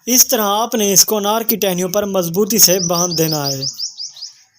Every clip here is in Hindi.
इस तरह आपने इसको अनार की टहनियों पर मजबूती से बांध देना है।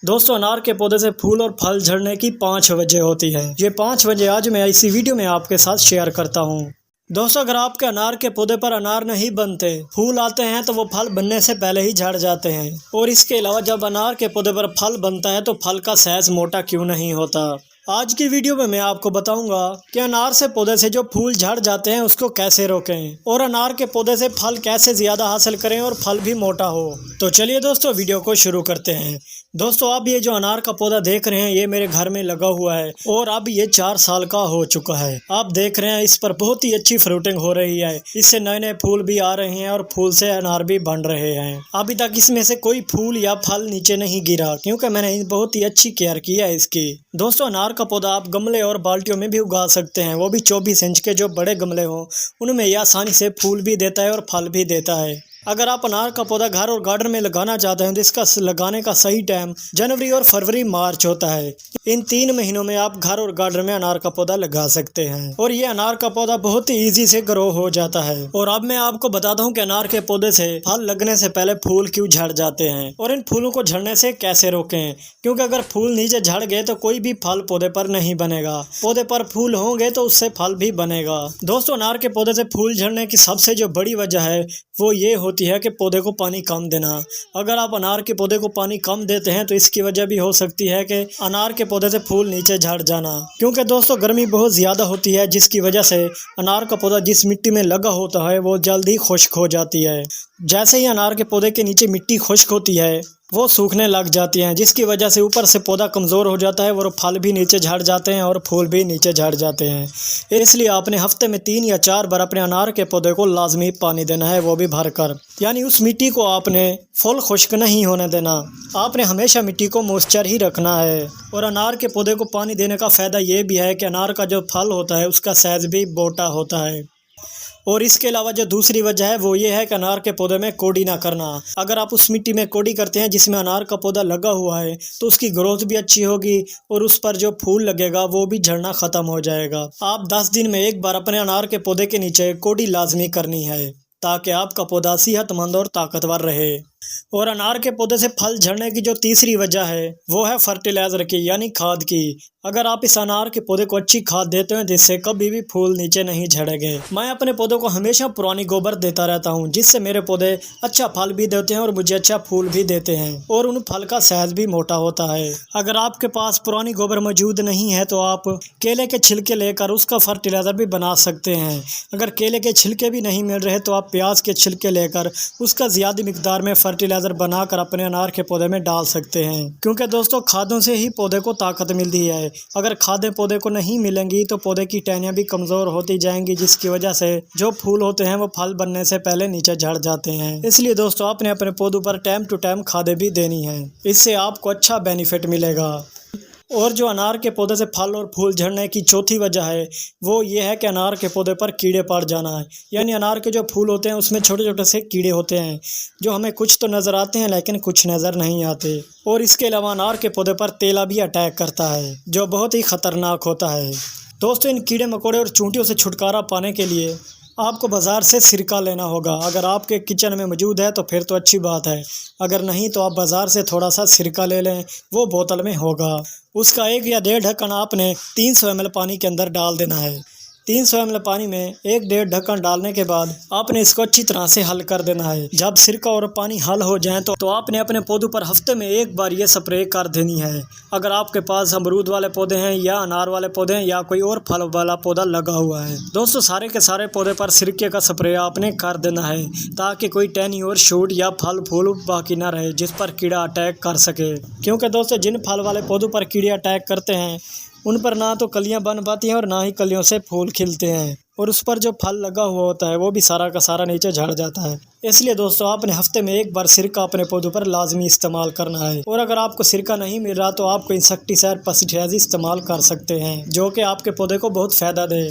दोस्तों, अनार के पौधे से फूल और फल झड़ने की 5 वजह होती है। ये 5 वजह आज मैं इसी वीडियो में आपके साथ शेयर करता हूँ। दोस्तों, अगर आपके अनार के पौधे पर अनार नहीं बनते, फूल आते हैं तो वो फल बनने से पहले ही झड़ जाते हैं। और इसके अलावा जब अनार के पौधे पर फल बनता है तो फल का साइज मोटा क्यों नहीं होता। आज की वीडियो में मैं आपको बताऊंगा कि अनार से पौधे से जो फूल झड़ जाते हैं उसको कैसे रोकें और अनार के पौधे से फल कैसे ज़्यादा हासिल करें और फल भी मोटा हो। तो चलिए दोस्तों, वीडियो को शुरू करते हैं। दोस्तों, आप ये जो अनार का पौधा देख रहे हैं ये मेरे घर में लगा हुआ है और अब ये 4 साल का हो चुका है। आप देख रहे हैं इस पर बहुत ही अच्छी फ्रूटिंग हो रही है। इससे नए नए फूल भी आ रहे हैं और फूल से अनार भी बन रहे हैं। अभी तक इसमें से कोई फूल या फल नीचे नहीं गिरा क्योंकि मैंने बहुत ही अच्छी केयर की है इसकी। दोस्तों, अनार का पौधा आप गमले और बाल्टियों में भी उगा सकते हैं, वो भी 24 इंच के जो बड़े गमले हों उनमें ये आसानी से फूल भी देता है और फल भी देता है। अगर आप अनार का पौधा घर और गार्डन में लगाना चाहते हैं तो इसका लगाने का सही टाइम जनवरी और फरवरी मार्च होता है। इन 3 महीनों में आप घर और गार्डन में अनार का पौधा लगा सकते हैं और ये अनार का पौधा बहुत ही इजी से ग्रो हो जाता है। और अब मैं आपको बताता हूँ कि अनार के पौधे से फल लगने से पहले फूल क्यों झड़ जाते हैं और इन फूलों को झड़ने से कैसे रोकें, क्योंकि अगर फूल नीचे झड़ गए तो कोई भी फल पौधे पर नहीं बनेगा। पौधे पर फूल होंगे तो उससे फल भी बनेगा। दोस्तों, अनार के पौधे से फूल झड़ने की सबसे जो बड़ी वजह है वो ये होती है कि पौधे को पानी कम देना। अगर आप अनार के पौधे को पानी कम देते हैं तो इसकी वजह भी हो सकती है कि अनार के पौधे से फूल नीचे झड़ जाना, क्योंकि दोस्तों गर्मी बहुत ज़्यादा होती है जिसकी वजह से अनार का पौधा जिस मिट्टी में लगा होता है वो जल्दी खुश्क हो जाती है। जैसे ही अनार के पौधे के नीचे मिट्टी खुश्क होती है वो सूखने लग जाती हैं, जिसकी वजह से ऊपर से पौधा कमज़ोर हो जाता है और फल भी नीचे झड़ जाते हैं और फूल भी नीचे झड़ जाते हैं। इसलिए आपने हफ्ते में 3 या 4 बार अपने अनार के पौधे को लाजमी पानी देना है, वो भी भरकर। यानी उस मिट्टी को आपने फुल खुश्क नहीं होने देना। आपने हमेशा मिट्टी को मॉइस्चर ही रखना है। और अनार के पौधे को पानी देने का फ़ायदा ये भी है कि अनार का जो फल होता है उसका साइज़ भी मोटा होता है। और इसके अलावा जो दूसरी वजह है वो ये है कि अनार के पौधे में कोड़ी ना करना। अगर आप उस मिट्टी में कोड़ी करते हैं जिसमें अनार का पौधा लगा हुआ है तो उसकी ग्रोथ भी अच्छी होगी और उस पर जो फूल लगेगा वो भी झड़ना ख़त्म हो जाएगा। आप 10 दिन में एक बार अपने अनार के पौधे के नीचे कोड़ी लाजमी करनी है ताकि आपका पौधा सेहतमंद और ताकतवर रहे। और अनार के पौधे से फल झड़ने की जो तीसरी वजह है वो है फर्टिलाइज़र की, यानी खाद की। अगर आप इस अनार के पौधे को अच्छी खाद देते हैं जिससे कभी भी फूल नीचे नहीं झड़ेंगे। मैं अपने पौधों को हमेशा पुरानी गोबर देता रहता हूं, जिससे मेरे पौधे अच्छा फल भी देते हैं और मुझे अच्छा फूल भी देते हैं और उन फल का साइज़ भी मोटा होता है। अगर आपके पास पुरानी गोबर मौजूद नहीं है तो आप केले के छिलके लेकर उसका फर्टिलाइज़र भी बना सकते हैं। अगर केले के छिलके भी नहीं मिल रहे तो आप प्याज के छिलके लेकर उसका ज़्यादा मिकदार में फर्टिलाइज़र बनाकर अपने अनार के पौधे में डाल सकते हैं, क्योंकि दोस्तों खादों से ही पौधे को ताकत मिलती है। अगर खादें पौधे को नहीं मिलेंगी तो पौधे की टहनियाँ भी कमज़ोर होती जाएंगी, जिसकी वजह से जो फूल होते हैं वो फल बनने से पहले नीचे झड़ जाते हैं। इसलिए दोस्तों आपने अपने पौधों पर टाइम टू टाइम खादें भी देनी है, इससे आपको अच्छा बेनिफिट मिलेगा। और जो अनार के पौधे से फल और फूल झड़ने की चौथी वजह है वो ये है कि अनार के पौधे पर कीड़े पड़ जाना है। यानी अनार के जो फूल होते हैं उसमें छोटे छोटे से कीड़े होते हैं जो हमें कुछ तो नज़र आते हैं लेकिन कुछ नज़र नहीं आते। और इसके अलावा अनार के पौधे पर तेला भी अटैक करता है जो बहुत ही ख़तरनाक होता है। दोस्तों, इन कीड़े मकोड़े और चूंटियों से छुटकारा पाने के लिए आपको बाज़ार से सिरका लेना होगा। अगर आपके किचन में मौजूद है तो फिर तो अच्छी बात है, अगर नहीं तो आप बाज़ार से थोड़ा सा सिरका ले लें, वो बोतल में होगा। उसका 1 या 1.5 ढक्कन आपने 300 ml पानी के अंदर डाल देना है। 300 ml पानी में 1-1.5 ढक्कन डालने के बाद आपने इसको अच्छी तरह से हल कर देना है। जब सिरका और पानी हल हो जाए तो आपने अपने पौधों पर हफ्ते में 1 बार ये स्प्रे कर देनी है। अगर आपके पास अमरूद वाले पौधे हैं या अनार वाले पौधे हैं या कोई और फल वाला पौधा लगा हुआ है, दोस्तों सारे के सारे पौधे पर सिरके का स्प्रे आपने कर देना है ताकि कोई टहनी और शूट या फल फूल बाकी ना रहे जिस पर कीड़ा अटैक कर सके। क्योंकि दोस्तों जिन फल वाले पौधों पर कीड़े अटैक करते हैं उन पर ना तो कलियां बन पाती हैं और ना ही कलियों से फूल खिलते हैं और उस पर जो फल लगा हुआ होता है वो भी सारा का सारा नीचे झड़ जाता है। इसलिए दोस्तों आपने हफ्ते में 1 बार सिरका अपने पौधों पर लाजमी इस्तेमाल करना है। और अगर आपको सिरका नहीं मिल रहा तो आपको इंसेक्टिसाइड पेस्टिसाइड इस्तेमाल कर सकते हैं जो कि आपके पौधे को बहुत फ़ायदा दे।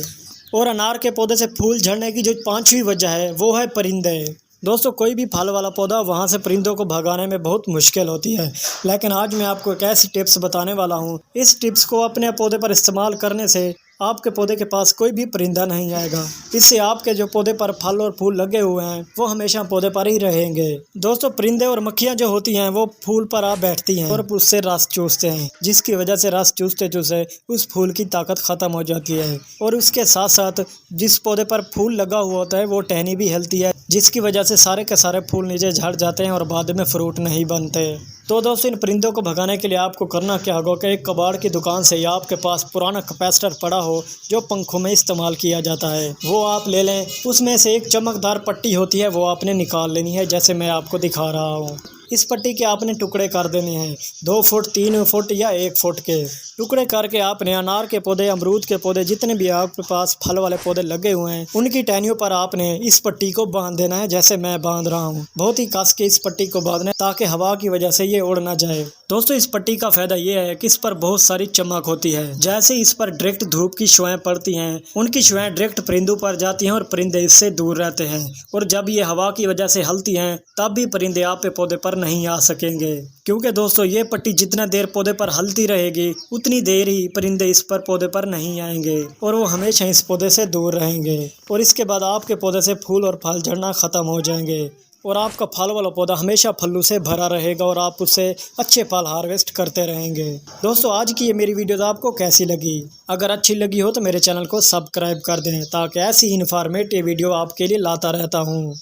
और अनार के पौधे से फूल झड़ने की जो 5वीं वजह है वो है परिंदे। दोस्तों कोई भी फल वाला पौधा वहाँ से परिंदों को भगाने में बहुत मुश्किल होती है, लेकिन आज मैं आपको एक ऐसी टिप्स बताने वाला हूँ। इस टिप्स को अपने पौधे पर इस्तेमाल करने से आपके पौधे के पास कोई भी परिंदा नहीं आएगा। इससे आपके जो पौधे पर फल और फूल लगे हुए हैं वो हमेशा पौधे पर ही रहेंगे। दोस्तों, परिंदे और मक्खियां जो होती हैं वो फूल पर आ बैठती हैं और उससे रस चूसते हैं, जिसकी वजह से रस चूसते चूसते उस फूल की ताकत खत्म हो जाती है। और उसके साथ साथ जिस पौधे पर फूल लगा हुआ होता है वो टहनी भी हिलती है, जिसकी वजह से सारे के सारे फूल नीचे झड़ जाते हैं और बाद में फ्रूट नहीं बनते। तो दोस्तों, इन परिंदों को भगाने के लिए आपको करना क्या होगा कि एक कबाड़ की दुकान से या आपके पास पुराना कैपेसिटर पड़ा हो जो पंखों में इस्तेमाल किया जाता है, वो आप ले लें। उसमें से एक चमकदार पट्टी होती है वो आपने निकाल लेनी है, जैसे मैं आपको दिखा रहा हूँ। इस पट्टी के आपने टुकड़े कर देने हैं 2 फुट 3 फुट या 1 फुट के टुकड़े करके आपने अनार के पौधे, अमरूद के पौधे, जितने भी आपके पास फल वाले पौधे लगे हुए हैं उनकी टहनियों पर आपने इस पट्टी को बांध देना है, जैसे मैं बांध रहा हूँ। बहुत ही कस के इस पट्टी को बांधना है ताकि हवा की वजह से ये उड़ ना जाए। दोस्तों, इस पट्टी का फायदा ये है कि इस पर बहुत सारी चमक होती है। जैसे इस पर डायरेक्ट धूप की छुआएं पड़ती हैं, उनकी छुआएं डायरेक्ट परिंदों पर जाती हैं और परिंदे इससे दूर रहते हैं। और जब ये हवा की वजह से हलती हैं तब भी परिंदे आपके पौधे पर नहीं आ सकेंगे, क्योंकि दोस्तों ये पट्टी जितना देर पौधे पर हलती रहेगी उतनी देर ही परिंदे इस पर पौधे पर नहीं आएंगे और वो हमेशा इस पौधे से दूर रहेंगे। और इसके बाद आपके पौधे से फूल और फल झड़ना खत्म हो जाएंगे और आपका फल वाला पौधा हमेशा फलों से भरा रहेगा और आप उससे अच्छे फल हार्वेस्ट करते रहेंगे। दोस्तों, आज की ये मेरी वीडियो आपको कैसी लगी? अगर अच्छी लगी हो तो मेरे चैनल को सब्सक्राइब कर दें ताकि ऐसी इन्फॉर्मेटिव वीडियो आपके लिए लाता रहता हूँ।